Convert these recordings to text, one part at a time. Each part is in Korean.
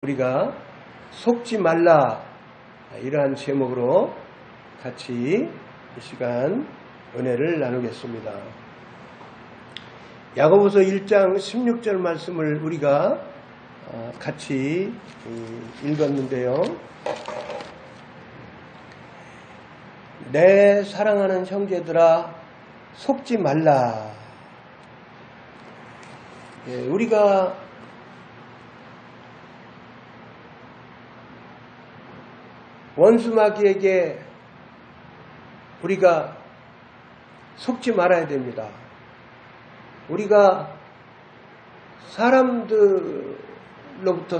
우리가 속지 말라, 이러한 제목으로 같이 이 시간 은혜를 나누겠습니다. 야고보서 1장 16절 말씀을 우리가 같이 읽었는데요. 내 사랑하는 형제들아 속지 말라. 우리가 원수마귀에게 우리가 속지 말아야 됩니다. 우리가 사람들로부터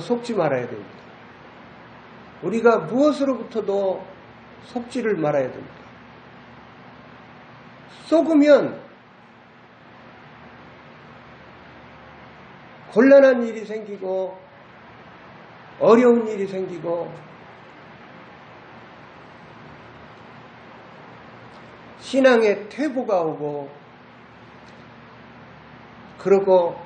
속지 말아야 됩니다. 우리가 무엇으로부터도 속지를 말아야 됩니다. 속으면 곤란한 일이 생기고 어려운 일이 생기고 신앙의 퇴보가 오고 그러고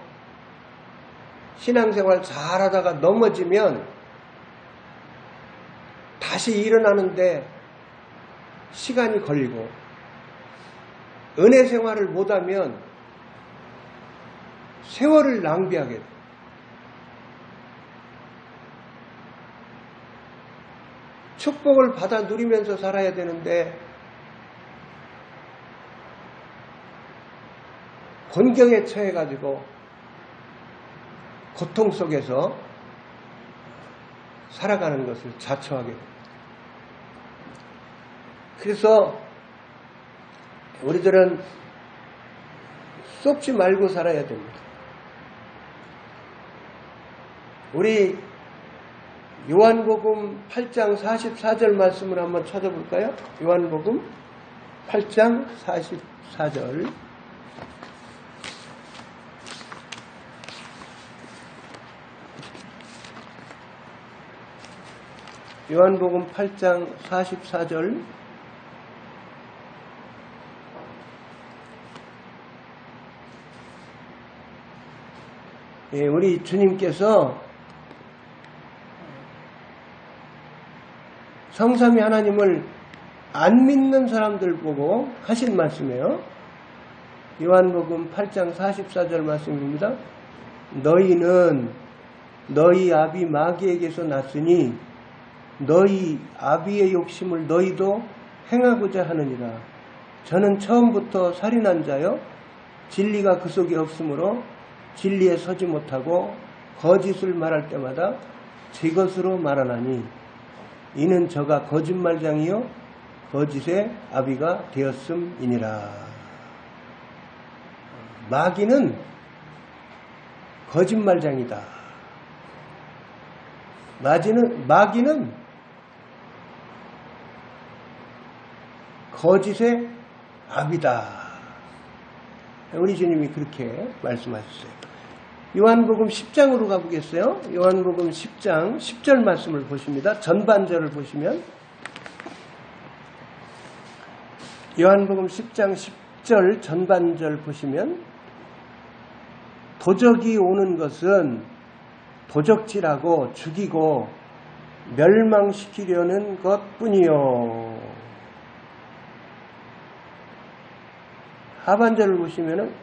신앙생활 잘하다가 넘어지면 다시 일어나는데 시간이 걸리고 은혜 생활을 못하면 세월을 낭비하게 돼요. 축복을 받아 누리면서 살아야 되는데 곤경에 처해가지고 고통 속에서 살아가는 것을 자초하게 됩니다. 그래서 우리들은 속지 말고 살아야 됩니다. 우리 요한복음 8장 44절 말씀을 한번 찾아볼까요? 요한복음 8장 44절. 요한복음 8장 44절. 우리 주님께서 성삼위 하나님을 안 믿는 사람들 보고 하신 말씀이에요. 요한복음 8장 44절 말씀입니다. 너희는 너희 아비 마귀에게서 났으니 너희 아비의 욕심을 너희도 행하고자 하느니라. 저는 처음부터 살인한 자요 진리가 그 속에 없으므로 진리에 서지 못하고 거짓을 말할 때마다 제 것으로 말하나니 이는 저가 거짓말장이요 거짓의 아비가 되었음이니라. 마귀는 거짓말장이다. 마귀는 거짓의 아비다. 우리 주님이 그렇게 말씀하셨어요. 요한복음 10장으로 가보겠어요. 요한복음 10장 10절 말씀을 보십니다. 전반절을 보시면 요한복음 10장 10절 전반절 보시면 도적이 오는 것은 도적질하고 죽이고 멸망시키려는 것뿐이요. 하반절을 보시면은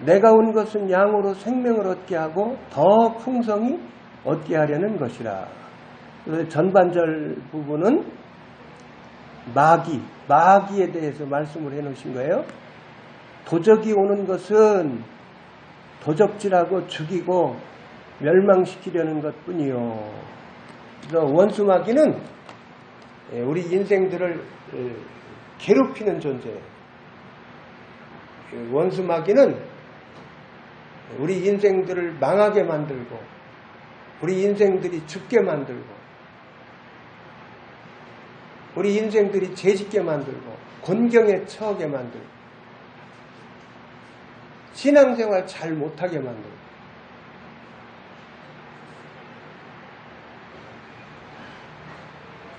내가 온 것은 양으로 생명을 얻게 하고 더 풍성히 얻게 하려는 것이라. 전반절 부분은 마귀에 대해서 말씀을 해놓으신 거예요. 도적이 오는 것은 도적질하고 죽이고 멸망시키려는 것뿐이요. 그래서 원수 마귀는 우리 인생들을 괴롭히는 존재예요. 원수 마귀는 우리 인생들을 망하게 만들고 우리 인생들이 죽게 만들고 우리 인생들이 죄짓게 만들고 곤경에 처하게 만들고 신앙생활 잘 못하게 만들고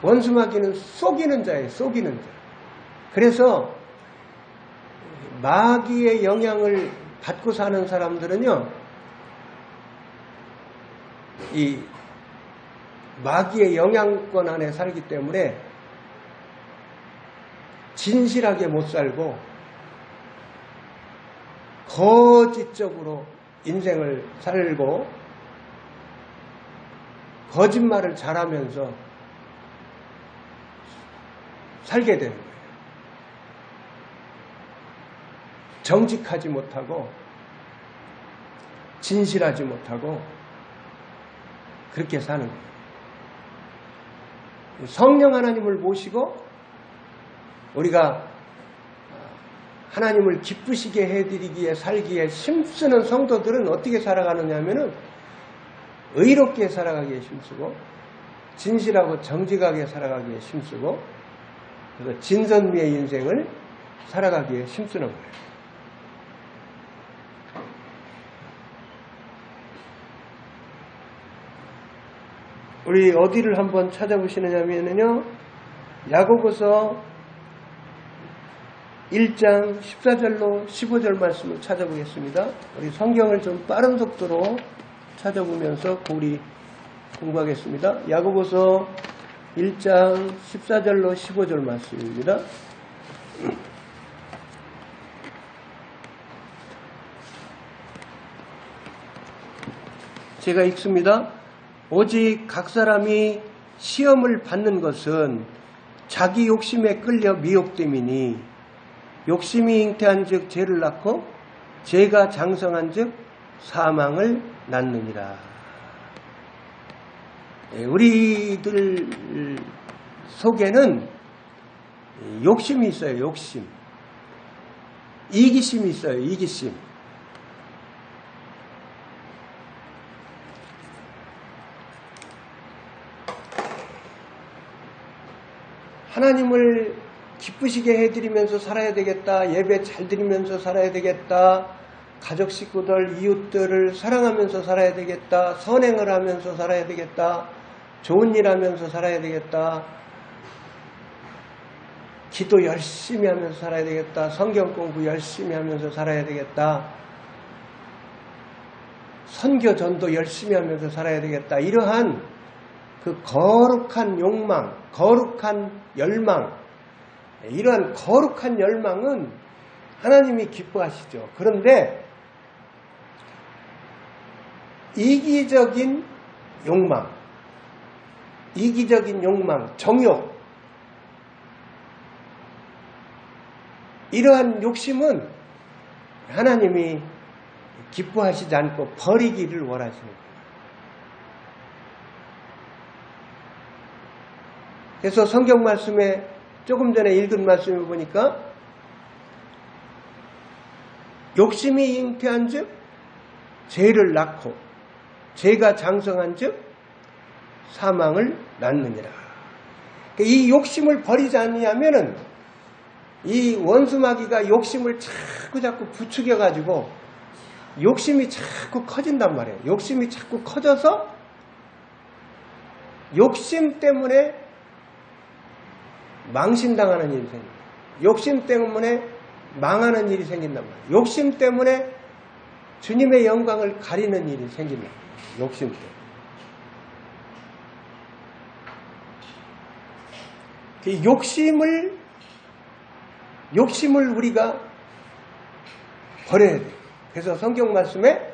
원수 마귀는 속이는 자예요. 속이는 자. 그래서 마귀의 영향을 받고 사는 사람들은요, 이 마귀의 영향권 안에 살기 때문에 진실하게 못 살고 거짓적으로 인생을 살고 거짓말을 잘하면서 살게 되는 거예요. 정직하지 못하고 진실하지 못하고 그렇게 사는 거예요. 성령 하나님을 모시고 우리가 하나님을 기쁘시게 해드리기에 살기에 힘쓰는 성도들은 어떻게 살아가느냐 하면은 의롭게 살아가기에 힘쓰고 진실하고 정직하게 살아가기에 힘쓰고 그래서 진선미의 인생을 살아가기에 힘쓰는 거예요. 우리 어디를 한번 찾아보시느냐면요, 야고보서 1장 14절로 15절 말씀을 찾아보겠습니다. 우리 성경을 좀 빠른 속도로 찾아보면서 우리 공부하겠습니다. 야고보서 1장 14절로 15절 말씀입니다. 제가 읽습니다. 오직 각 사람이 시험을 받는 것은 자기 욕심에 끌려 미혹됨이니 욕심이 잉태한 즉 죄를 낳고 죄가 장성한 즉 사망을 낳느니라. 우리들 속에는 욕심이 있어요. 욕심. 이기심이 있어요. 이기심. 하나님을 기쁘시게 해드리면서 살아야 되겠다. 예배 잘 드리면서 살아야 되겠다. 가족 식구들, 이웃들을 사랑하면서 살아야 되겠다. 선행을 하면서 살아야 되겠다. 좋은 일 하면서 살아야 되겠다. 기도 열심히 하면서 살아야 되겠다. 성경 공부 열심히 하면서 살아야 되겠다. 선교 전도 열심히 하면서 살아야 되겠다. 이러한 그 거룩한 욕망, 거룩한 열망, 이러한 거룩한 열망은 하나님이 기뻐하시죠. 그런데 이기적인 욕망, 정욕, 이러한 욕심은 하나님이 기뻐하시지 않고 버리기를 원하시는 거예요. 그래서 성경 말씀에 조금 전에 읽은 말씀을 보니까 욕심이 잉태한 즉 죄를 낳고 죄가 장성한 즉 사망을 낳느니라. 이 욕심을 버리지 않으면은 이 원수마귀가 욕심을 자꾸 부추겨 가지고 욕심이 자꾸 커진단 말이에요. 욕심이 자꾸 커져서 욕심 때문에 망신당하는 일이 생깁니다. 욕심 때문에 망하는 일이 생긴단 말이에요. 욕심 때문에 주님의 영광을 가리는 일이 생깁니다. 욕심 때문에. 욕심을 우리가 버려야 돼요. 그래서 성경 말씀에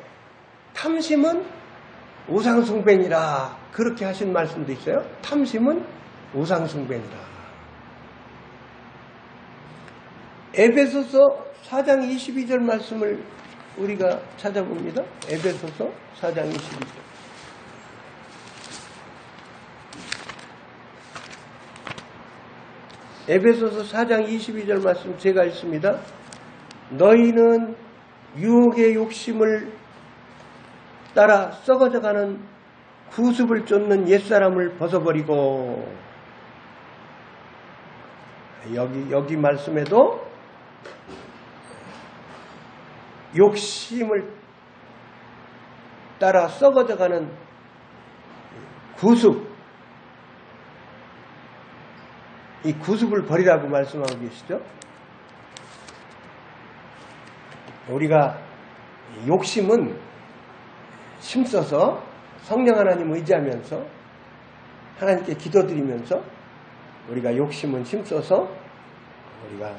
탐심은 우상숭배니라 그렇게 하신 말씀도 있어요. 탐심은 우상숭배니라. 에베소서 4장 22절 말씀을 우리가 찾아봅니다. 에베소서 4장 22절. 에베소서 4장 22절 말씀 제가 읽습니다. 너희는 유혹의 욕심을 따라 썩어져가는 구습을 쫓는 옛사람을 벗어버리고, 여기 말씀에도 욕심을 따라 썩어져가는 구습, 이 구습을 버리라고 말씀하고 계시죠. 우리가 욕심은 힘써서 성령 하나님 의지하면서 하나님께 기도드리면서 우리가 욕심은 힘써서 우리가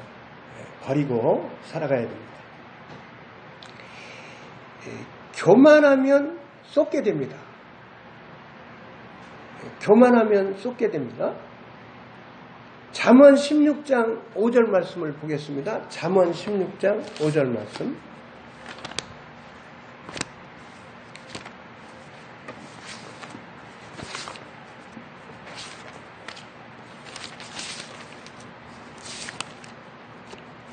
버리고 살아가야 됩니다. 교만하면 쏟게 됩니다. 교만하면 쏟게 됩니다. 잠언 16장 5절 말씀을 보겠습니다. 잠언 16장 5절 말씀.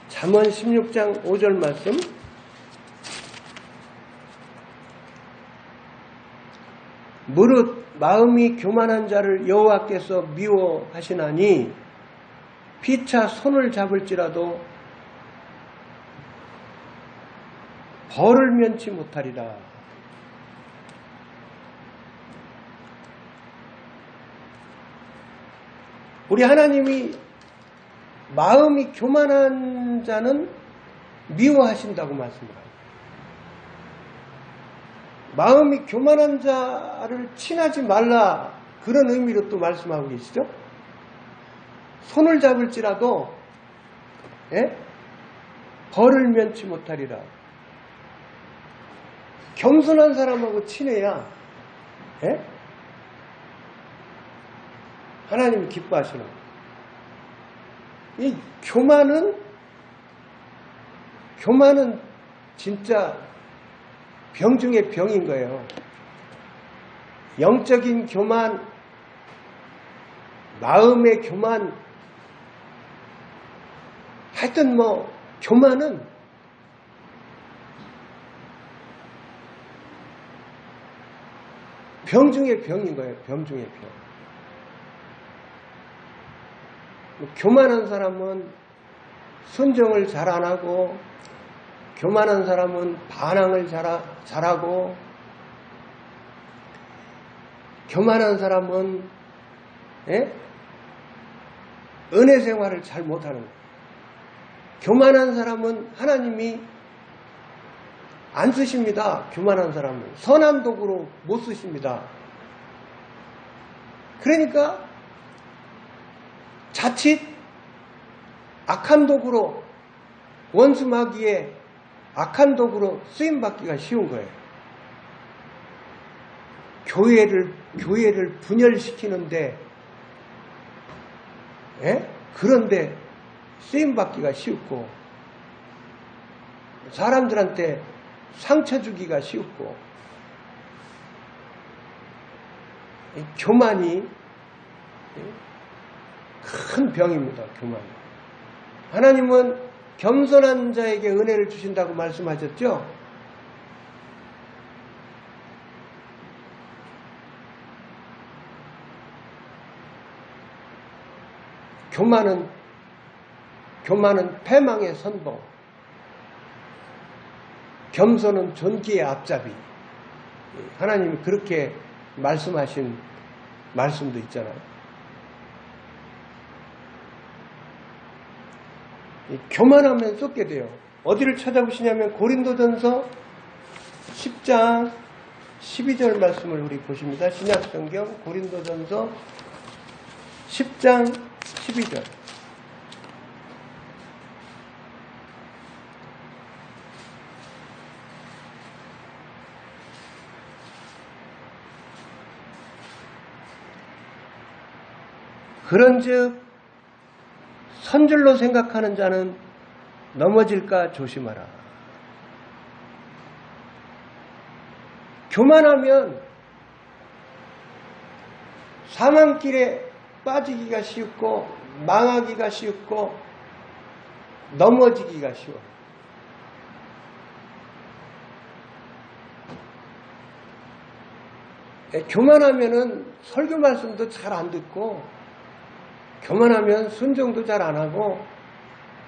잠언 16장 5절 말씀. 무릇 마음이 교만한 자를 여호와께서 미워하시나니 피차 손을 잡을지라도 벌을 면치 못하리라. 우리 하나님이 마음이 교만한 자는 미워하신다고 말씀합니다. 마음이 교만한 자를 친하지 말라, 그런 의미로 또 말씀하고 계시죠. 손을 잡을지라도 벌을 면치 못하리라. 겸손한 사람하고 친해야 하나님이 기뻐하시는 거예요. 이 교만은 진짜 병 중에 병인 거예요. 영적인 교만, 마음의 교만, 하여튼 교만은 병 중에 병인 거예요. 병 중에 병. 교만한 사람은 순종을 잘 안 하고, 교만한 사람은 반항을 잘하고, 교만한 사람은 은혜 생활을 잘 못하는 거예요. 교만한 사람은 하나님이 안 쓰십니다. 교만한 사람은 선한 도구로 못 쓰십니다. 그러니까 자칫 악한 도구로, 원수 마귀의 악한 도구로 쓰임받기가 쉬운 거예요. 교회를 분열시키는데, 그런데 쓰임받기가 쉽고, 사람들한테 상처 주기가 쉽고, 교만이 큰 병입니다. 교만. 하나님은 겸손한 자에게 은혜를 주신다고 말씀하셨죠? 교만은 패망의 선봉, 겸손은 존귀의 앞잡이. 하나님이 그렇게 말씀하신 말씀도 있잖아요. 교만하면 쏟게 돼요. 어디를 찾아보시냐면 고린도전서 10장 12절 말씀을 우리 보십니다. 신약성경 고린도전서 10장 12절. 그런즉 선줄로 생각하는 자는 넘어질까 조심하라. 교만하면 사망길에 빠지기가 쉽고, 망하기가 쉽고, 넘어지기가 쉬워. 교만하면은 설교 말씀도 잘 안 듣고, 교만하면 순종도 잘 안 하고,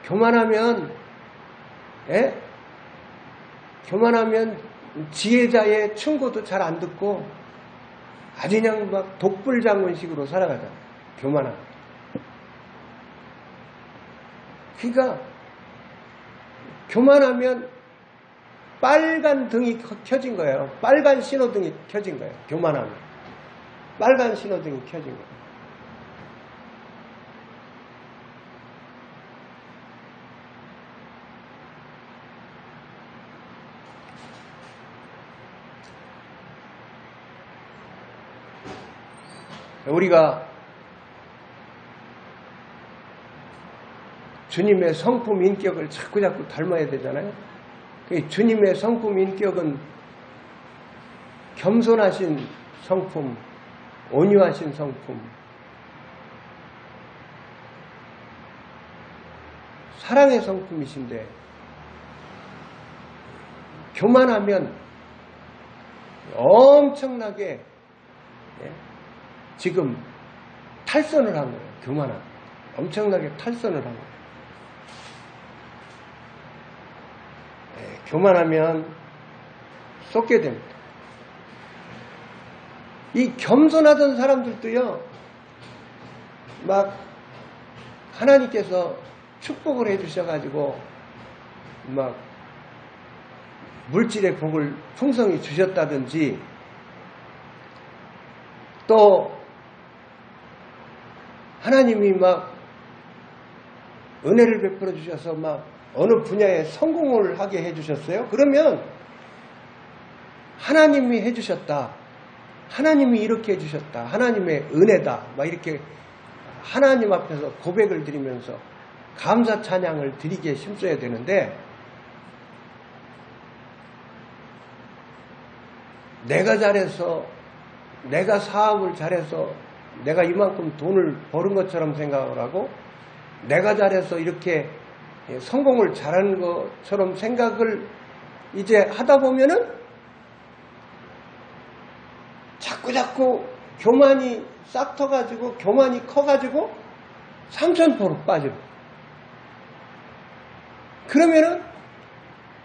교만하면 지혜자의 충고도 잘 안 듣고, 아주 그냥 막 독불장군식으로 살아가잖아. 교만하면. 그러니까 교만하면 빨간 등이 켜진 거예요. 빨간 신호등이 켜진 거예요. 교만하면. 빨간 신호등이 켜진 거예요. 우리가 주님의 성품 인격을 자꾸 닮아야 되잖아요. 주님의 성품 인격은 겸손하신 성품, 온유하신 성품, 사랑의 성품이신데 교만하면 엄청나게 지금 탈선을 한 거예요. 교만하면 엄청나게 탈선을 한 거예요. 교만하면 쏟게 됩니다. 이 겸손하던 사람들도요, 막 하나님께서 축복을 해주셔가지고 막 물질의 복을 풍성히 주셨다든지, 또 하나님이 막 은혜를 베풀어 주셔서 막 어느 분야에 성공을 하게 해주셨어요. 그러면 하나님이 해주셨다, 하나님이 이렇게 해주셨다, 하나님의 은혜다, 막 이렇게 하나님 앞에서 고백을 드리면서 감사 찬양을 드리기에 힘써야 되는데, 내가 잘해서, 내가 사업을 잘해서 내가 이만큼 돈을 버는 것처럼 생각을 하고, 내가 잘해서 이렇게 성공을 잘하는 것처럼 생각을 이제 하다 보면은 자꾸 교만이 싹 터가지고, 교만이 커가지고 삼천포로 빠지고, 그러면은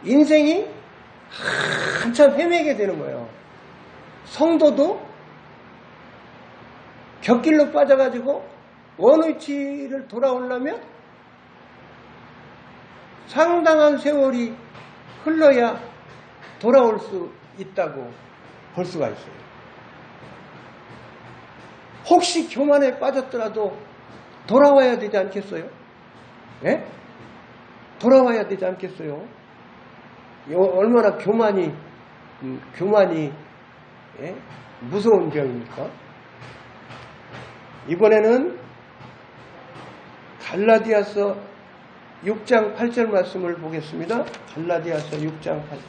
인생이 한참 헤매게 되는 거예요. 성도도 곁길로 빠져가지고 원위치를 돌아오려면 상당한 세월이 흘러야 돌아올 수 있다고 볼 수가 있어요. 혹시 교만에 빠졌더라도 돌아와야 되지 않겠어요? 예? 돌아와야 되지 않겠어요? 얼마나 교만이 예? 무서운 병입니까? 이번에는 갈라디아서 6장 8절 말씀을 보겠습니다. 갈라디아서 6장 8절.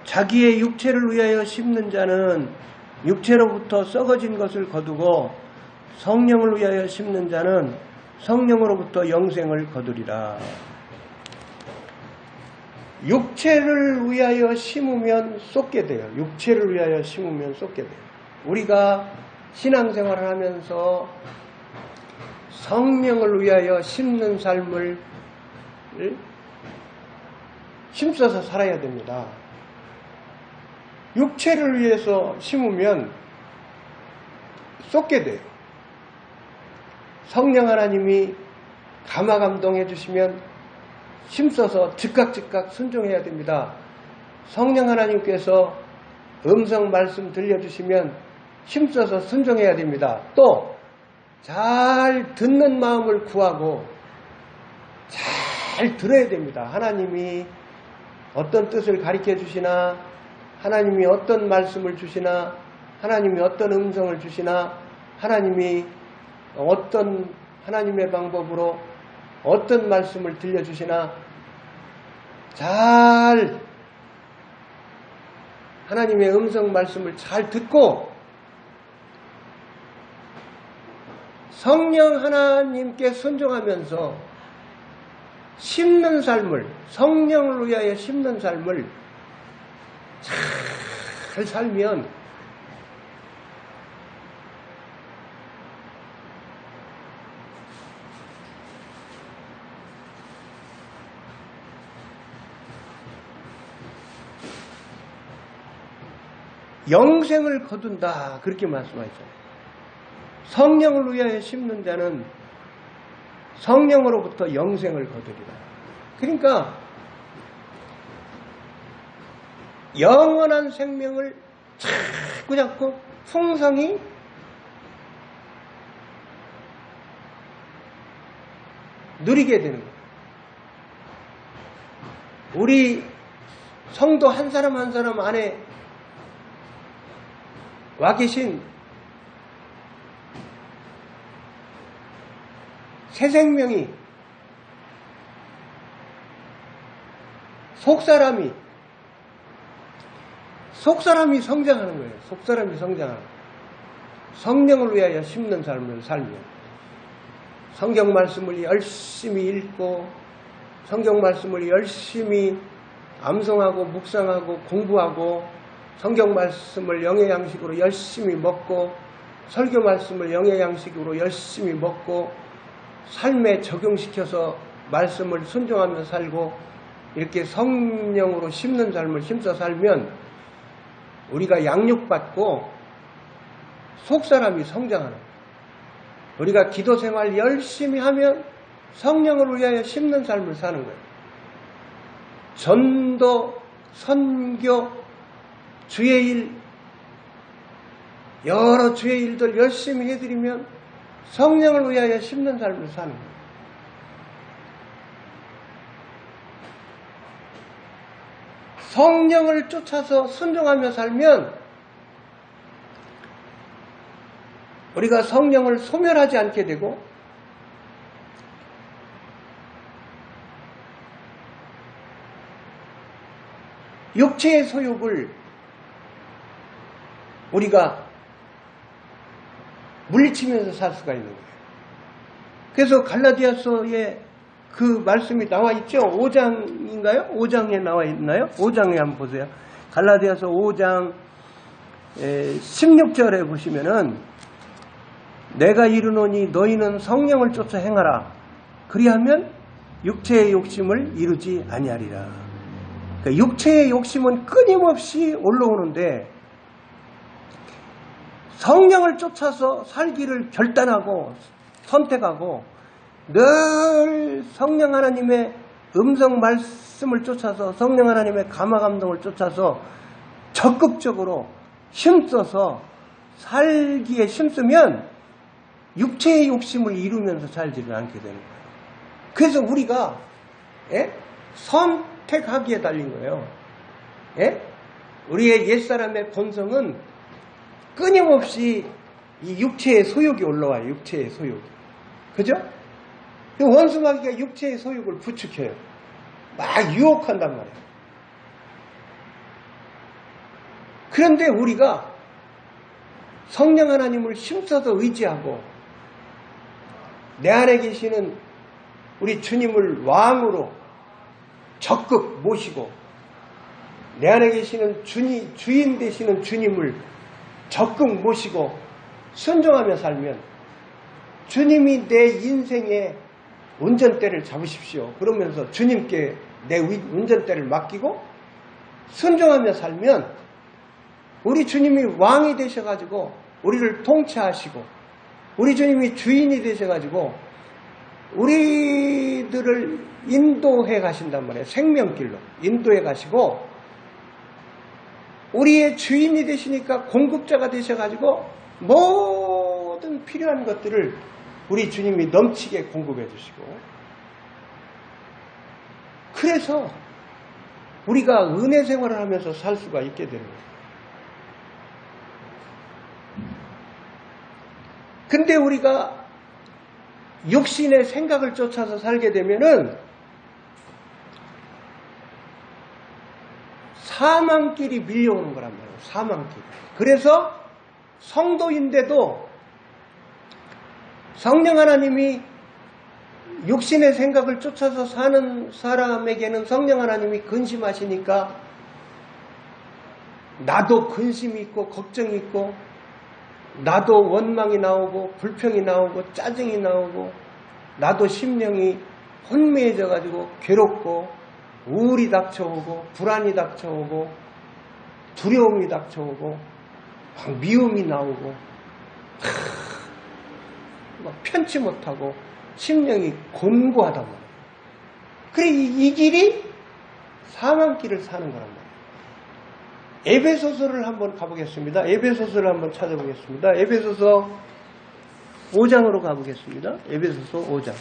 자기의 육체를 위하여 심는 자는 육체로부터 썩어진 것을 거두고, 성령을 위하여 심는 자는 성령으로부터 영생을 거두리라. 육체를 위하여 심으면 쏟게 돼요. 육체를 위하여 심으면 쏟게 돼요. 우리가 신앙생활을 하면서 성령을 위하여 심는 삶을 힘써서 살아야 됩니다. 육체를 위해서 심으면 쏟게 돼요. 성령 하나님이 감화감동해 주시면 힘써서 즉각 순종해야 됩니다. 성령 하나님께서 음성 말씀 들려주시면 힘써서 순종해야 됩니다. 또 잘 듣는 마음을 구하고 잘 들어야 됩니다. 하나님이 어떤 뜻을 가르쳐 주시나, 하나님이 어떤 말씀을 주시나, 하나님이 어떤 음성을 주시나, 하나님이 어떤 하나님의 방법으로 어떤 말씀을 들려주시나, 잘 하나님의 음성 말씀을 잘 듣고 성령 하나님께 순종하면서 심는 삶을, 성령을 위하여 심는 삶을 잘 살면 영생을 거둔다, 그렇게 말씀하셨어요. 성령을 위하여 심는 자는 성령으로부터 영생을 거두리라. 그러니까 영원한 생명을 자꾸 잡고 풍성히 누리게 되는 거예요. 우리 성도 한 사람 한 사람 안에 와 계신 새 생명이, 속사람이 성장하는 거예요. 속사람이 성장하는 거예요. 성령을 위하여 심는 삶을 살면, 성경 말씀을 열심히 읽고 성경 말씀을 열심히 암송하고 묵상하고 공부하고, 성경 말씀을 영의 양식으로 열심히 먹고, 설교 말씀을 영의 양식으로 열심히 먹고, 삶에 적용시켜서 말씀을 순종하며 살고, 이렇게 성령으로 심는 삶을 힘써 살면 우리가 양육받고 속사람이 성장하는 거예요. 우리가 기도 생활 열심히 하면 성령을 위하여 심는 삶을 사는 거예요. 전도, 선교, 주의 일, 여러 주의 일들 열심히 해드리면 성령을 위하여 심는 삶을 사는 거예요. 성령을 쫓아서 순종하며 살면 우리가 성령을 소멸하지 않게 되고, 육체의 소욕을 우리가 물리치면서 살 수가 있는 거예요. 그래서 갈라디아서에 그 말씀이 나와 있죠. 5장인가요? 5장에 나와 있나요? 5장에 한번 보세요. 갈라디아서 5장 16절에 보시면은, 내가 이르노니 너희는 성령을 쫓아 행하라. 그리하면 육체의 욕심을 이루지 아니하리라. 그러니까 육체의 욕심은 끊임없이 올라오는데, 성령을 쫓아서 살기를 결단하고 선택하고 늘 성령 하나님의 음성 말씀을 쫓아서, 성령 하나님의 감화 감동을 쫓아서 적극적으로 힘써서 살기에 힘쓰면 육체의 욕심을 이루면서 살지를 않게 되는 거예요. 그래서 우리가 선택하기에 달린 거예요. 우리의 옛사람의 본성은 끊임없이 이 육체의 소욕이 올라와요. 육체의 소욕이. 그죠? 원수마귀가 육체의 소욕을 부추겨요. 막 유혹한단 말이에요. 그런데 우리가 성령 하나님을 힘써서 의지하고, 내 안에 계시는 우리 주님을 왕으로 적극 모시고, 내 안에 계시는 주인 되시는 주님을 적극 모시고 순종하며 살면 주님이 내 인생의 운전대를 잡으십시오 그러면서 주님께 내 운전대를 맡기고 순종하며 살면, 우리 주님이 왕이 되셔가지고 우리를 통치하시고, 우리 주님이 주인이 되셔가지고 우리들을 인도해 가신단 말이에요. 생명길로 인도해 가시고, 우리의 주인이 되시니까 공급자가 되셔가지고 모든 필요한 것들을 우리 주님이 넘치게 공급해 주시고, 그래서 우리가 은혜 생활을 하면서 살 수가 있게 되는 거예요. 근데 우리가 육신의 생각을 쫓아서 살게 되면은 사망길이 밀려오는 거란 말이에요. 사망길. 그래서 성도인데도 성령 하나님이 육신의 생각을 쫓아서 사는 사람에게는 성령 하나님이 근심하시니까, 나도 근심이 있고 걱정이 있고, 나도 원망이 나오고 불평이 나오고 짜증이 나오고, 나도 심령이 혼미해져 가지고 괴롭고 우울이 닥쳐오고 불안이 닥쳐오고 두려움이 닥쳐오고 미움이 나오고, 막 편치 못하고 심령이 곤고하단 말이에요. 그래 이 길이 사망길을 사는 거란 말이에요. 에베소서를 한번 가보겠습니다. 에베소서를 한번 찾아보겠습니다. 에베소서 5장으로 가보겠습니다. 에베소서 5장.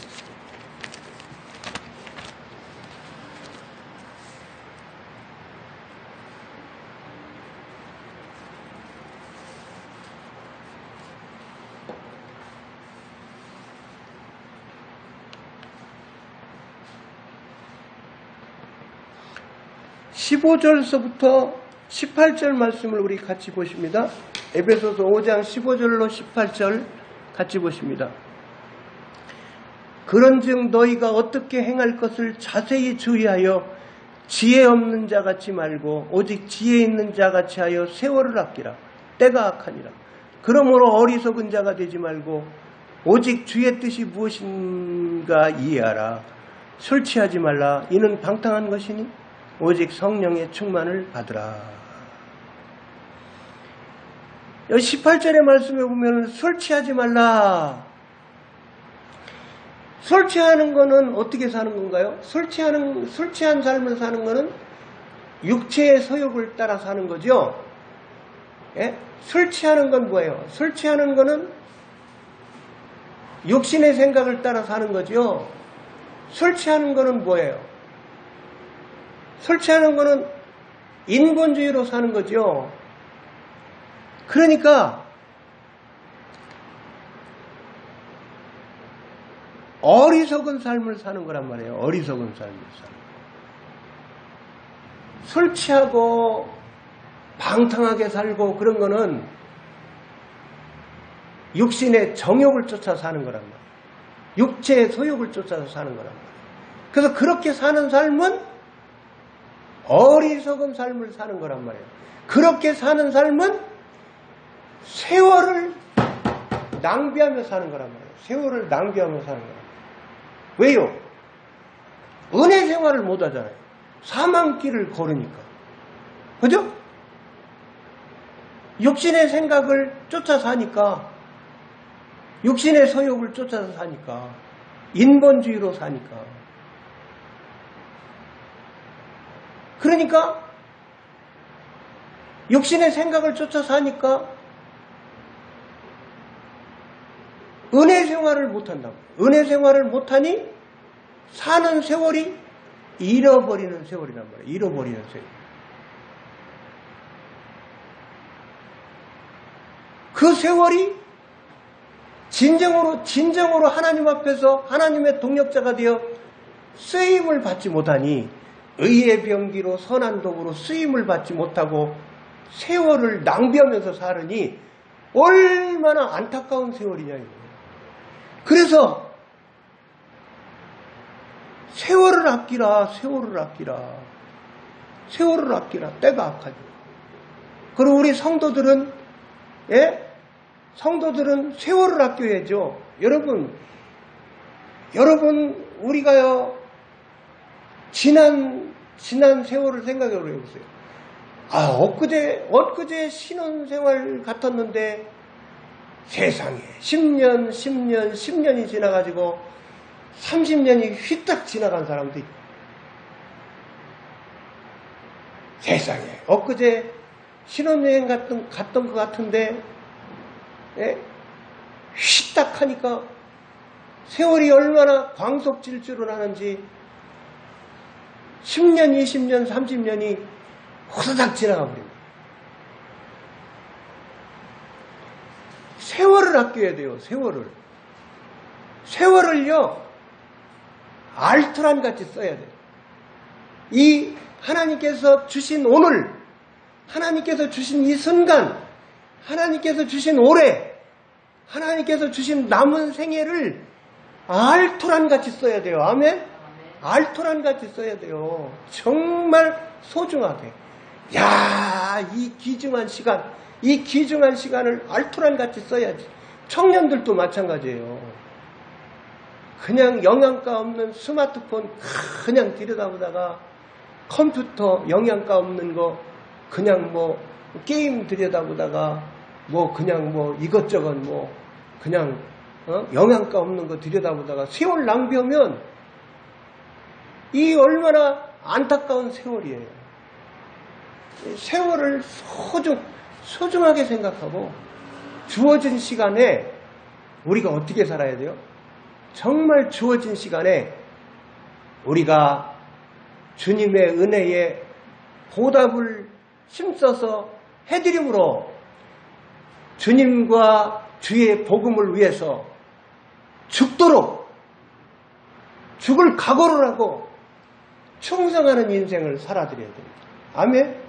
15절서부터 18절 말씀을 우리 같이 보십니다. 에베소서 5장 15절로 18절 같이 보십니다. 그런즉 너희가 어떻게 행할 것을 자세히 주의하여 지혜 없는 자같이 말고 오직 지혜 있는 자같이 하여 세월을 아끼라. 때가 악하니라. 그러므로 어리석은 자가 되지 말고 오직 주의 뜻이 무엇인가 이해하라. 술 취하지 말라. 이는 방탕한 것이니 오직 성령의 충만을 받으라. 여기 18절의 말씀에 보면 술 취하지 말라. 술 취하는 거는 어떻게 사는 건가요? 술 취한 삶을 사는 거는 육체의 소욕을 따라 사는 거죠. 예? 술 취하는 건 뭐예요? 술 취하는 거는 육신의 생각을 따라 사는 거죠. 술 취하는 거는 뭐예요? 술 취하는 거는 인본주의로 사는 거죠. 그러니까 어리석은 삶을 사는 거란 말이에요. 어리석은 삶을 사는 거. 술 취하고 방탕하게 살고 그런 거는 육신의 정욕을 쫓아 사는 거란 말이에요. 육체의 소욕을 쫓아서 사는 거란 말이에요. 그래서 그렇게 사는 삶은 어리석은 삶을 사는 거란 말이에요. 그렇게 사는 삶은 세월을 낭비하며 사는 거란 말이에요. 세월을 낭비하며 사는 거예요. 왜요? 은혜 생활을 못 하잖아요. 사망길을 걸으니까. 그죠? 육신의 생각을 쫓아 사니까, 육신의 소욕을 쫓아서 사니까, 인본주의로 사니까. 그러니까 육신의 생각을 쫓아 사니까 은혜 생활을 못한다고. 은혜 생활을 못하니 사는 세월이 잃어버리는 세월이란 말이에요. 잃어버리는 세월. 그 세월이 진정으로 하나님 앞에서 하나님의 동역자가 되어 쓰임을 받지 못하니 의의 병기로 선한 도구로 쓰임을 받지 못하고 세월을 낭비하면서 살으니 얼마나 안타까운 세월이냐 이거예요. 그래서 세월을 아끼라. 세월을 아끼라. 세월을 아끼라. 때가 악하죠. 그리고 우리 성도들은 성도들은 세월을 아껴야죠. 여러분 우리가요 지난 세월을 생각해 보세요. 엊그제 신혼생활 같았는데 세상에 10년이 지나가지고 30년이 휘딱 지나간 사람도 있고, 세상에 엊그제 신혼여행 갔던 것 같은데 휘딱 하니까 세월이 얼마나 광속질주를 하는지 10년, 20년, 30년이 호다닥 지나가 버립니다. 세월을 아껴야 돼요. 세월을요 알토란 같이 써야 돼요. 이 하나님께서 주신 오늘, 하나님께서 주신 이 순간, 하나님께서 주신 올해, 하나님께서 주신 남은 생애를 알토란 같이 써야 돼요. 아멘? 알토란 같이 써야 돼요. 정말 소중하게. 이 귀중한 시간을 알토란 같이 써야지. 청년들도 마찬가지예요. 그냥 영양가 없는 스마트폰 그냥 들여다보다가 컴퓨터 영양가 없는 거 그냥 게임 들여다보다가 그냥 이것저것 그냥 영양가 없는 거 들여다보다가 세월 낭비하면 이 얼마나 안타까운 세월이에요. 세월을 소중하게 생각하고 주어진 시간에 우리가 어떻게 살아야 돼요? 정말 주어진 시간에 우리가 주님의 은혜에 보답을 힘써서 해드림으로 주님과 주의 복음을 위해서 죽도록 죽을 각오를 하고 충성하는 인생을 살아드려야 됩니다. 아멘.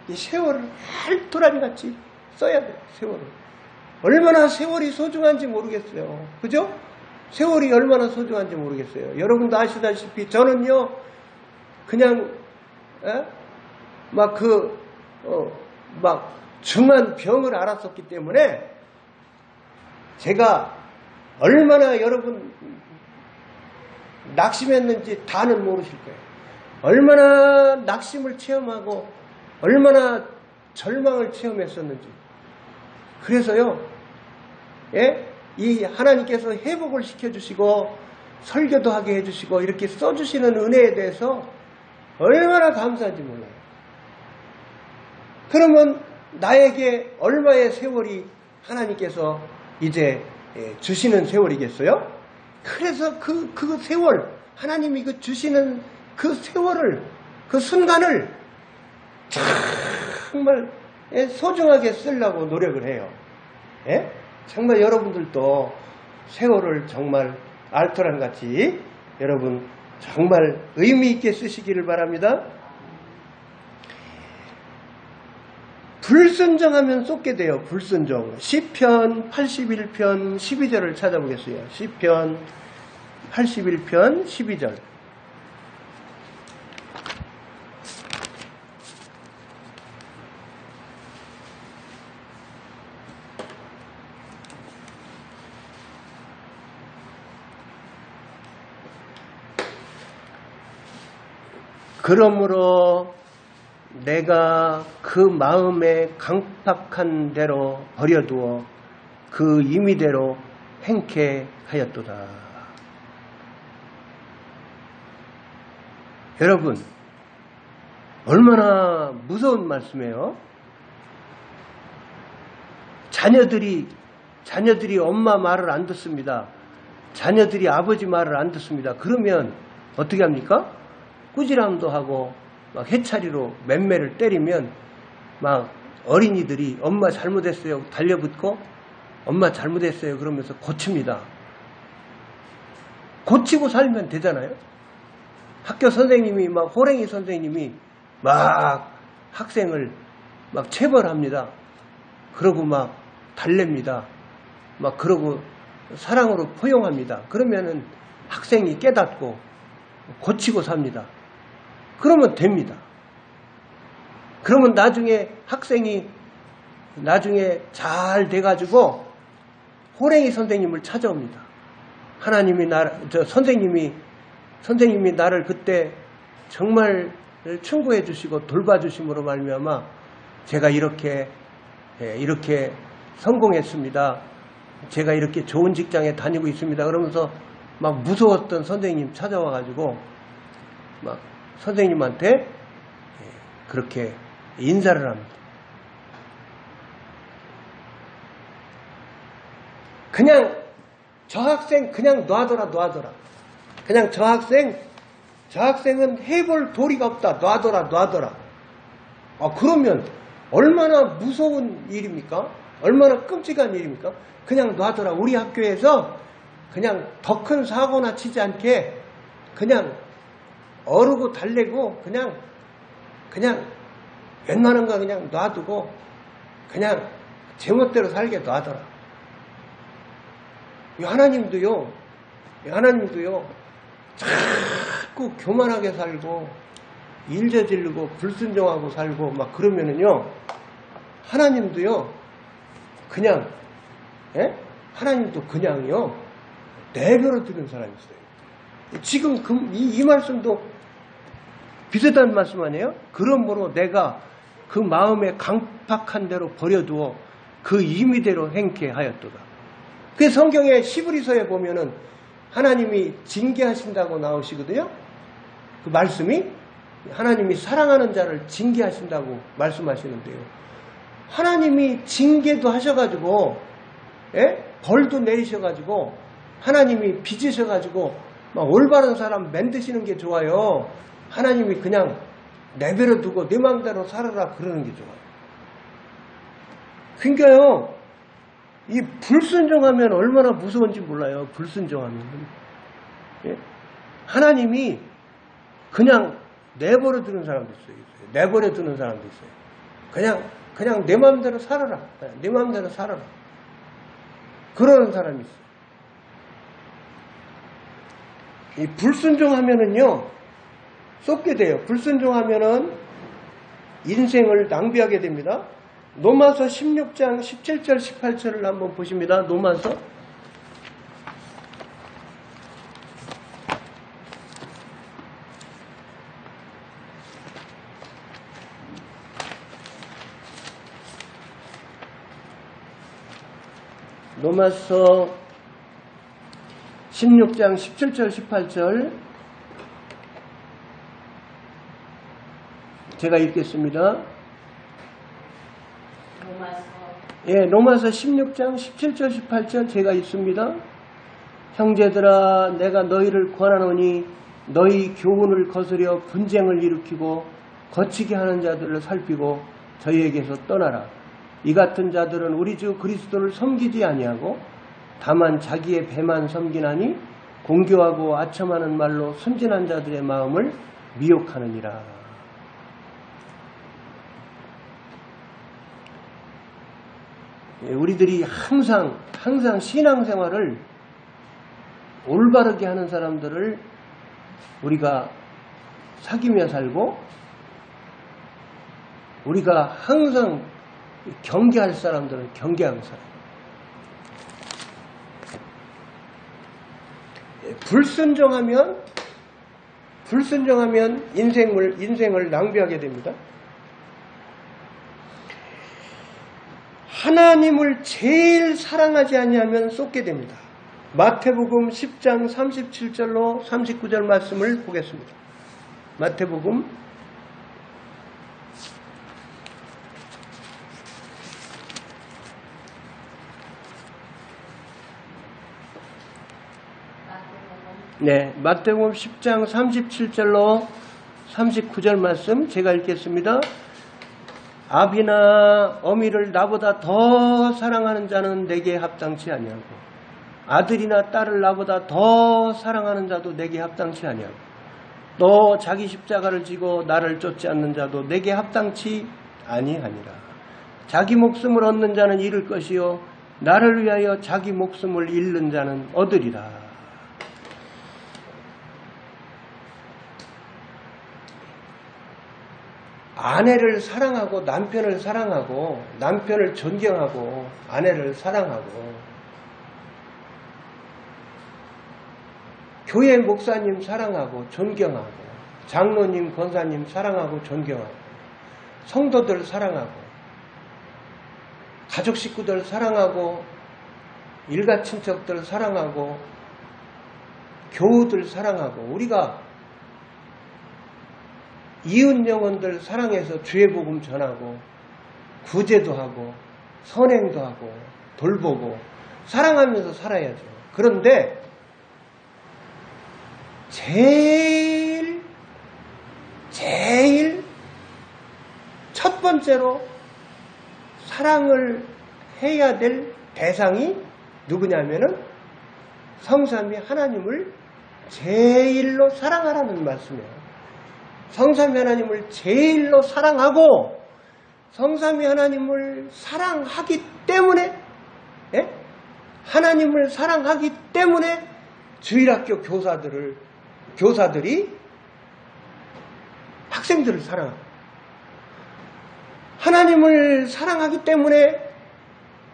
이 세월을 할도란같이 써야 돼요. 세월을. 얼마나 세월이 소중한지 모르겠어요. 그죠? 세월이 얼마나 소중한지 모르겠어요. 여러분도 아시다시피 저는요 그냥 막 중한 병을 앓았었기 때문에 제가 얼마나 여러분 낙심했는지 다는 모르실 거예요. 얼마나 낙심을 체험하고 얼마나 절망을 체험했었는지. 그래서요, 이 하나님께서 회복을 시켜주시고 설교도 하게 해주시고 이렇게 써주시는 은혜에 대해서 얼마나 감사한지 몰라요. 그러면 나에게 얼마의 세월이 하나님께서 이제 주시는 세월이겠어요? 그래서 그 세월, 하나님이 주시는 그 세월을, 그 순간을 정말 소중하게 쓰려고 노력을 해요. 정말 여러분들도 세월을 정말 알토란 같이 여러분 정말 의미 있게 쓰시기를 바랍니다. 불순종하면 쏟게 돼요. 불순종. 시편 81편 12절을 찾아보겠어요. 시편 81편 12절. 그러므로 내가 그 마음에 강팍한 대로 버려두어 그 임의대로 행케하였도다. 여러분, 얼마나 무서운 말씀이에요. 자녀들이 엄마 말을 안 듣습니다. 자녀들이 아버지 말을 안 듣습니다. 그러면 어떻게 합니까? 꾸지람도 하고 막 해차리로 맴매를 때리면 막 어린이들이 엄마 잘못했어요 달려붙고 엄마 잘못했어요 그러면서 고칩니다. 고치고 살면 되잖아요. 학교 선생님이 막 호랭이 선생님이 막 학생을 막 체벌합니다. 그러고 막 달랩니다. 막 그러고 사랑으로 포용합니다. 그러면은 학생이 깨닫고 고치고 삽니다. 그러면 됩니다. 그러면 나중에 학생이 나중에 잘 돼가지고 호랭이 선생님을 찾아옵니다. 하나님이 선생님이 나를 그때 정말 충고해 주시고 돌봐주심으로 말미암아 제가 이렇게 성공했습니다. 제가 이렇게 좋은 직장에 다니고 있습니다. 그러면서 막 무서웠던 선생님 찾아와가지고 막 선생님한테 그렇게 인사를 합니다. 그냥 저 학생 그냥 놔둬라. 그냥 저 학생은 해볼 도리가 없다. 놔둬라. 그러면 얼마나 무서운 일입니까? 얼마나 끔찍한 일입니까? 그냥 놔둬라. 우리 학교에서 그냥 더 큰 사고나 치지 않게 그냥 어르고 달래고 그냥 웬만한 거 그냥 놔두고 그냥 제멋대로 살게 놔둬라. 하나님도요 자꾸 교만하게 살고 일저지르고 불순종하고 살고 막 그러면은요 하나님도요 그냥 하나님도 그냥요 내버려 두는 사람이 있어요. 지금 이 말씀도 비슷한 말씀 아니에요? 그러므로 내가 그 마음에 강팍한 대로 버려두어 그 임의대로 행케 하였도다. 그 성경의 히브리서에 보면은 하나님이 징계하신다고 나오시거든요. 그 말씀이 하나님이 사랑하는 자를 징계하신다고 말씀하시는데요. 하나님이 징계도 하셔가지고, 예? 벌도 내리셔가지고, 하나님이 빚으셔가지고, 막 올바른 사람 만드시는 게 좋아요. 하나님이 그냥 내버려 두고 내 마음대로 살아라 그러는 게 좋아요. 그러니까요, 이 불순종하면 얼마나 무서운지 몰라요. 불순종하면. 예? 하나님이 그냥 내버려 두는 사람도 있어요. 내버려 두는 사람도 있어요. 그냥 내 마음대로 살아라. 내 마음대로 살아라. 그러는 사람이 있어요. 이 불순종하면은요, 쏟게 돼요. 불순종하면은 인생을 낭비하게 됩니다. 로마서 16장 17절 18절을 한번 보십니다. 로마서 로마서 16장 17절 18절 제가 읽겠습니다. 로마서 16장 17절 18절 제가 읽습니다. 형제들아 내가 너희를 권하노니 너희 교훈을 거스려 분쟁을 일으키고 거치게 하는 자들을 살피고 저희에게서 떠나라. 이 같은 자들은 우리 주 그리스도를 섬기지 아니하고 다만 자기의 배만 섬기나니 공교하고 아첨하는 말로 순진한 자들의 마음을 미혹하느니라. 우리들이 항상 신앙생활을 올바르게 하는 사람들을 우리가 사귀며 살고, 우리가 항상 경계할 사람들은 경계하고 살아요. 불순종하면 인생을 낭비하게 됩니다. 하나님을 제일 사랑하지 아니하면 쏟게 됩니다. 마태복음 10장 37절로 39절 말씀을 보겠습니다. 마태복음 10장 37절로 39절 말씀 제가 읽겠습니다. 아비나 어미를 나보다 더 사랑하는 자는 내게 합당치 아니하고 아들이나 딸을 나보다 더 사랑하는 자도 내게 합당치 아니하고 또 자기 십자가를 지고 나를 쫓지 않는 자도 내게 합당치 아니하니라. 자기 목숨을 얻는 자는 잃을 것이요 나를 위하여 자기 목숨을 잃는 자는 얻으리라. 아내를 사랑하고 남편을 사랑하고 남편을 존경하고 아내를 사랑하고 교회 목사님 사랑하고 존경하고 장로님 권사님 사랑하고 존경하고 성도들 사랑하고 가족 식구들 사랑하고 일가 친척들 사랑하고 교우들 사랑하고 우리가 이웃 영혼들 사랑해서 주의 복음 전하고 구제도 하고 선행도 하고 돌보고 사랑하면서 살아야죠. 그런데 제일 첫 번째로 사랑을 해야 될 대상이 누구냐면은 성삼위 하나님을 제일로 사랑하라는 말씀이에요. 성삼위 하나님을 제일로 사랑하고 성삼위 하나님을 사랑하기 때문에 하나님을 사랑하기 때문에 주일학교 교사들이 학생들을 사랑하고 하나님을 사랑하기 때문에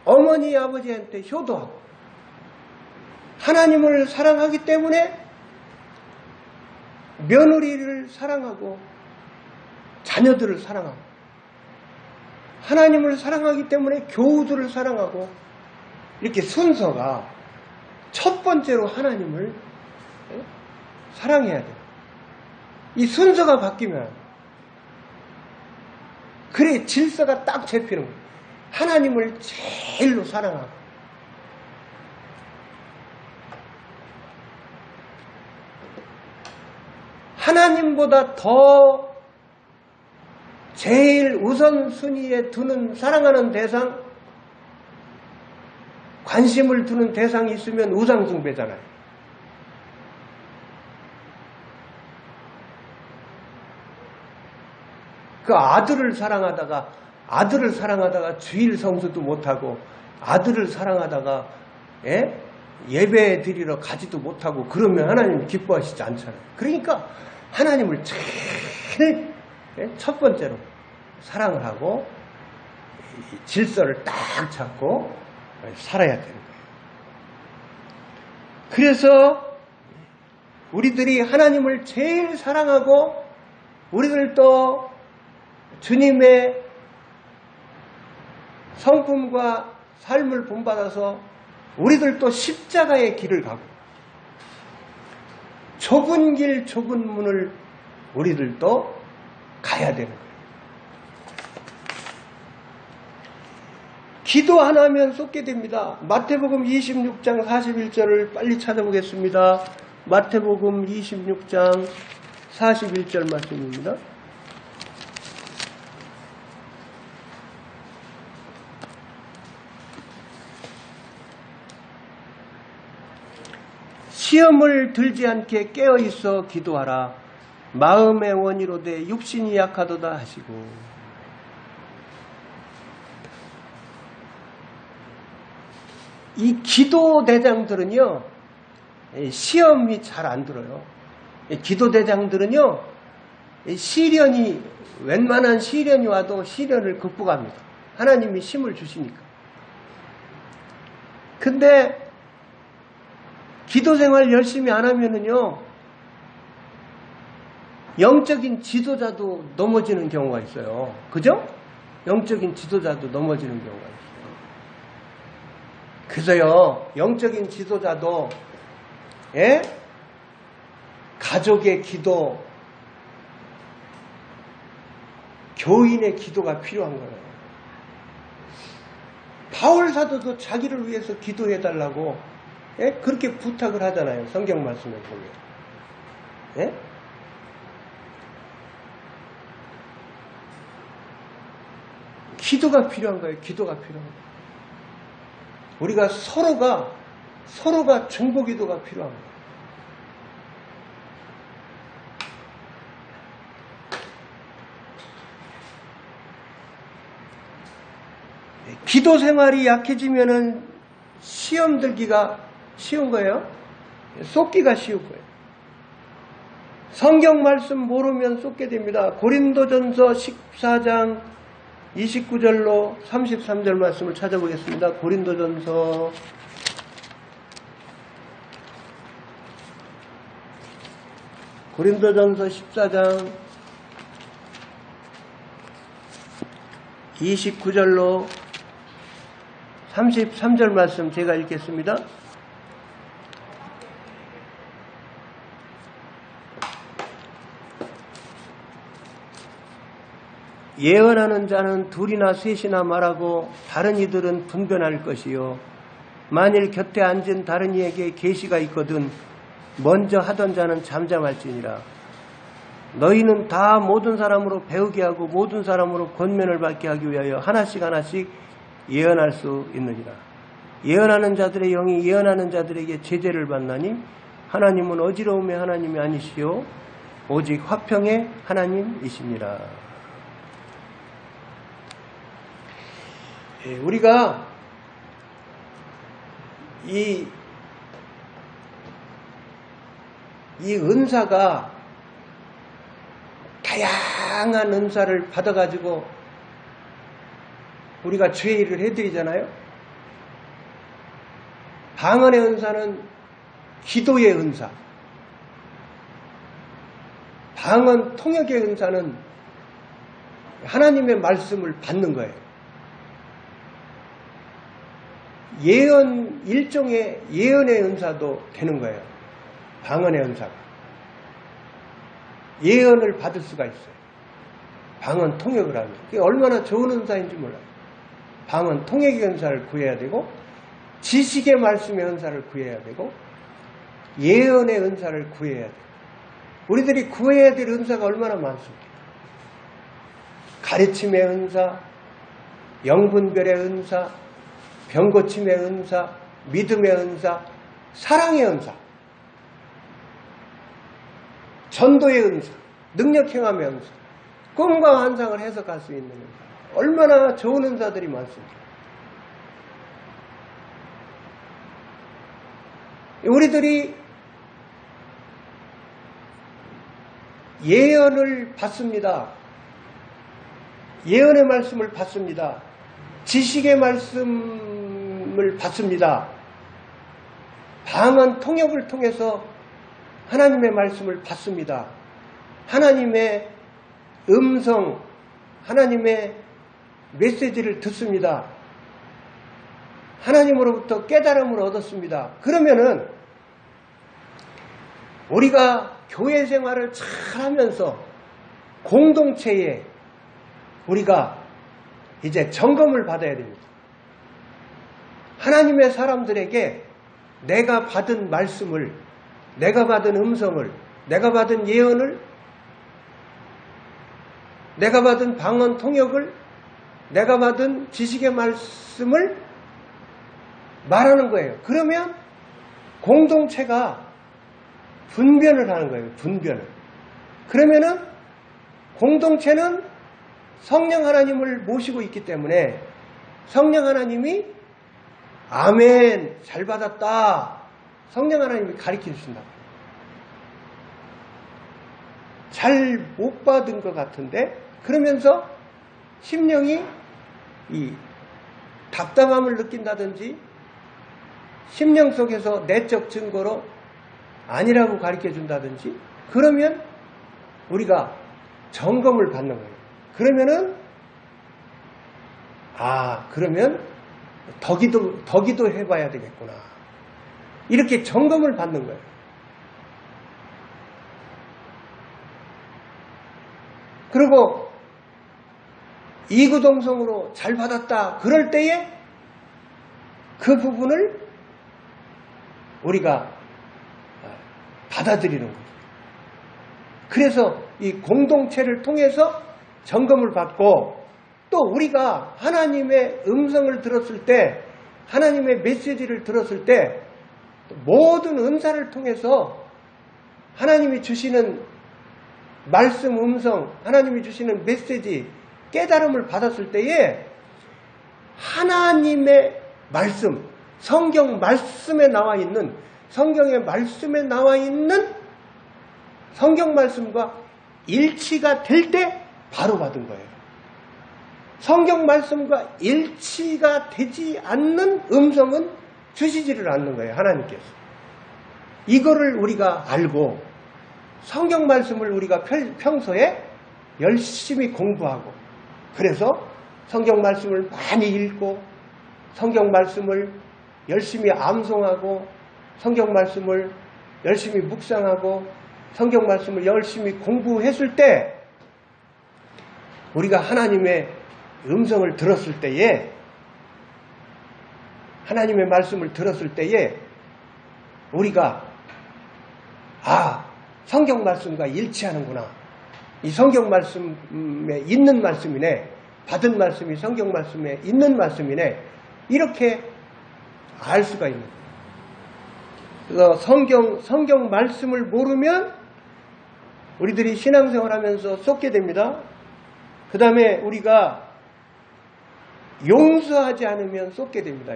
어머니 아버지한테 효도하고 하나님을 사랑하기 때문에 며느리를 사랑하고 자녀들을 사랑하고 하나님을 사랑하기 때문에 교우들을 사랑하고 이렇게 순서가 첫 번째로 하나님을 사랑해야 돼요. 이 순서가 바뀌면 그래 질서가 딱 잡히는 거예요. 하나님을 제일로 사랑하고 하나님보다 더 제일 우선순위에 두는 사랑하는 대상, 관심을 두는 대상이 있으면 우상숭배잖아요. 그 아들을 사랑하다가 주일 성수도 못하고 아들을 사랑하다가 예배 드리러 가지도 못하고 그러면 하나님 기뻐하시지 않잖아요. 그러니까 하나님을 제일 첫 번째로 사랑을 하고 질서를 딱 잡고 살아야 되는 거예요. 그래서 우리들이 하나님을 제일 사랑하고 우리들도 주님의 성품과 삶을 본받아서 우리들도 십자가의 길을 가고 좁은 길 좁은 문을 우리들도 가야 되는 거예요. 기도 안 하면 쏟게 됩니다. 마태복음 26장 41절을 빨리 찾아보겠습니다. 마태복음 26장 41절 말씀입니다. 시험을 들지 않게 깨어있어 기도하라. 마음의 원이로되 육신이 약하도다 하시고. 이 기도대장들은요 시험이 잘 안 들어요. 기도대장들은요 시련이 웬만한 시련이 와도 시련을 극복합니다. 하나님이 힘을 주시니까. 근데 기도생활 열심히 안 하면은요 영적인 지도자도 넘어지는 경우가 있어요. 그죠? 영적인 지도자도 넘어지는 경우가 있어요. 그래서요 영적인 지도자도 가족의 기도, 교인의 기도가 필요한 거예요. 바울 사도도 자기를 위해서 기도해달라고 그렇게 부탁을 하잖아요. 성경 말씀에 보면. 기도가 필요한 거예요. 기도가 필요한 거예요. 우리가 서로가 중보기도가 필요한 거예요. 기도 생활이 약해지면은 시험 들기가 쉬운 거예요. 쏟기가 쉬운 거예요. 성경 말씀 모르면 쏟게 됩니다. 고린도전서 14장 29절로 33절 말씀을 찾아보겠습니다. 고린도전서 14장 29절로 33절 말씀 제가 읽겠습니다. 예언하는 자는 둘이나 셋이나 말하고 다른 이들은 분변할 것이요 만일 곁에 앉은 다른 이에게 계시가 있거든 먼저 하던 자는 잠잠할지니라. 너희는 다 모든 사람으로 배우게 하고 모든 사람으로 권면을 받게 하기 위하여 하나씩 예언할 수 있느니라. 예언하는 자들의 영이 예언하는 자들에게 제재를 받나니 하나님은 어지러움의 하나님이 아니시오 오직 화평의 하나님이시니라. 우리가 이 은사가 다양한 은사를 받아가지고 우리가 죄일을 해드리잖아요. 방언의 은사는 기도의 은사, 방언 통역의 은사는 하나님의 말씀을 받는 거예요. 예언, 일종의 예언의 은사도 되는 거예요. 방언의 은사가. 예언을 받을 수가 있어요. 방언 통역을 하면. 그게 얼마나 좋은 은사인지 몰라요. 방언 통역의 은사를 구해야 되고, 지식의 말씀의 은사를 구해야 되고, 예언의 은사를 구해야 돼요. 우리들이 구해야 될 은사가 얼마나 많습니까? 가르침의 은사, 영분별의 은사, 병고침의 은사, 믿음의 은사, 사랑의 은사, 전도의 은사, 능력행함의 은사, 꿈과 환상을 해석할 수 있는 은사. 얼마나 좋은 은사들이 많습니다. 우리들이 예언을 받습니다. 예언의 말씀을 받습니다. 지식의 말씀을 받습니다. 방언 통역을 통해서 하나님의 말씀을 받습니다. 하나님의 음성, 하나님의 메시지를 듣습니다. 하나님으로부터 깨달음을 얻었습니다. 그러면은 우리가 교회 생활을 잘 하면서 공동체에 우리가 이제 점검을 받아야 됩니다. 하나님의 사람들에게 내가 받은 말씀을, 내가 받은 음성을, 내가 받은 예언을, 내가 받은 방언 통역을, 내가 받은 지식의 말씀을 말하는 거예요. 그러면 공동체가 분별을 하는 거예요. 분별을. 그러면은 공동체는 성령 하나님을 모시고 있기 때문에 성령 하나님이 아멘, 잘 받았다. 성령 하나님이 가르쳐 주신다. 잘 못 받은 것 같은데 그러면서 심령이 이 답답함을 느낀다든지 심령 속에서 내적 증거로 아니라고 가르쳐 준다든지 그러면 우리가 점검을 받는 거예요. 그러면은 그러면 더 기도해봐야 되겠구나. 이렇게 점검을 받는 거예요. 그리고 이구동성으로 잘 받았다. 그럴 때에 그 부분을 우리가 받아들이는 거죠. 그래서 이 공동체를 통해서 점검을 받고 또 우리가 하나님의 음성을 들었을 때 하나님의 메시지를 들었을 때 모든 은사를 통해서 하나님이 주시는 말씀 음성, 하나님이 주시는 메시지, 깨달음을 받았을 때에 하나님의 말씀, 성경의 말씀에 나와 있는 성경 말씀과 일치가 될 때 바로 받은 거예요. 성경 말씀과 일치가 되지 않는 음성은 주시지를 않는 거예요. 하나님께서. 이거를 우리가 알고 성경 말씀을 우리가 평소에 열심히 공부하고 그래서 성경 말씀을 많이 읽고 성경 말씀을 열심히 암송하고 성경 말씀을 열심히 묵상하고 성경 말씀을 열심히 공부했을 때 우리가 하나님의 음성을 들었을 때에 하나님의 말씀을 들었을 때에 우리가 성경 말씀과 일치하는구나. 이 성경 말씀에 있는 말씀이네. 받은 말씀이 성경 말씀에 있는 말씀이네. 이렇게 알 수가 있는 거예요. 그래서 성경 말씀을 모르면 우리들이 신앙생활 하면서 쏟게 됩니다. 그 다음에 우리가 용서하지 않으면 쏟게 됩니다.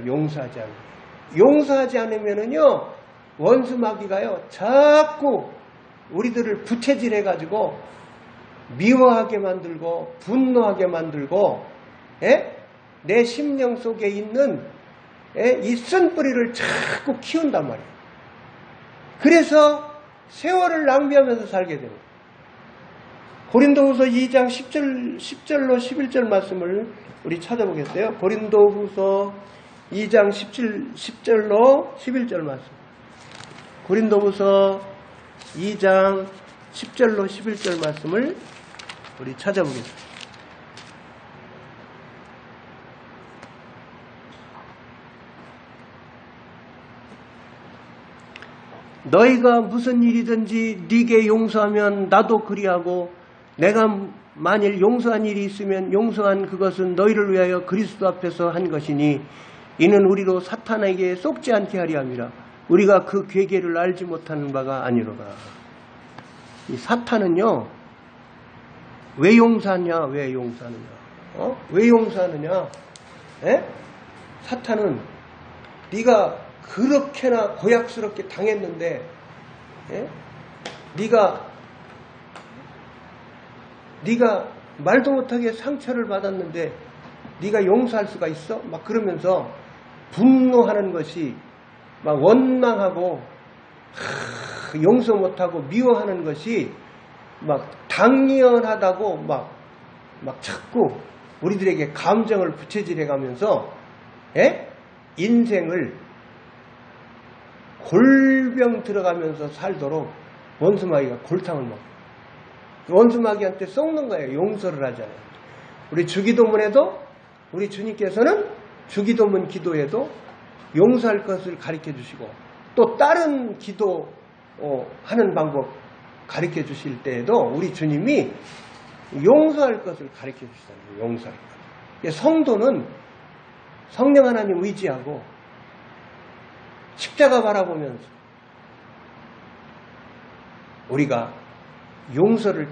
용서하지 않으면은요, 원수 마귀가요, 자꾸 우리들을 부채질해가지고 미워하게 만들고 분노하게 만들고 내 심령 속에 있는 이 쓴뿌리를 자꾸 키운단 말이에요. 그래서 세월을 낭비하면서 살게 됩니다. 고린도후서 2장 10절로 11절 말씀을 우리 찾아보겠어요. 고린도후서 2장 10절로 11절 말씀. 고린도후서 2장 10절로 11절 말씀을 우리 찾아보겠습니다. 너희가 무슨 일이든지 네게 용서하면 나도 그리하고 내가 만일 용서한 일이 있으면 용서한 그것은 너희를 위하여 그리스도 앞에서 한 것이니 이는 우리로 사탄에게 속지 않게 하려 함이라. 우리가 그 괴계를 알지 못하는 바가 아니로라. 이 사탄은요, 왜 용서하냐? 왜 용서하느냐? 왜 용서하느냐? 에? 사탄은 네가 그렇게나 고약스럽게 당했는데, 에? 네가 말도 못하게 상처를 받았는데 네가 용서할 수가 있어? 막 그러면서 분노하는 것이 막 원망하고 용서 못하고 미워하는 것이 막 당연하다고 막 자꾸 우리들에게 감정을 부채질해 가면서 인생을 골병 들어가면서 살도록 원수마귀가 골탕을 먹고 원수마귀한테 썩는 거예요. 용서를 하잖아요. 우리 주기도문에도 우리 주님께서는 주기도문 기도에도 용서할 것을 가르쳐 주시고 또 다른 기도 하는 방법 가르쳐 주실 때에도 우리 주님이 용서할 것을 가르쳐 주시잖아요. 용서할 것. 성도는 성령 하나님 의지하고 십자가 바라보면서 우리가 용서를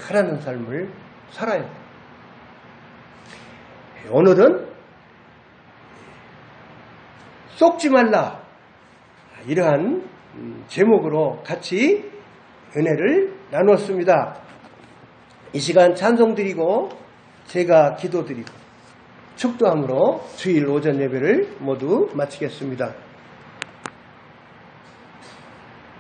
잘하는 삶을 살아야 돼요. 오늘은 속지 말라, 이러한 제목으로 같이 은혜를 나눴습니다. 이 시간 찬송 드리고 제가 기도 드리고 축도함으로 주일 오전 예배를 모두 마치겠습니다.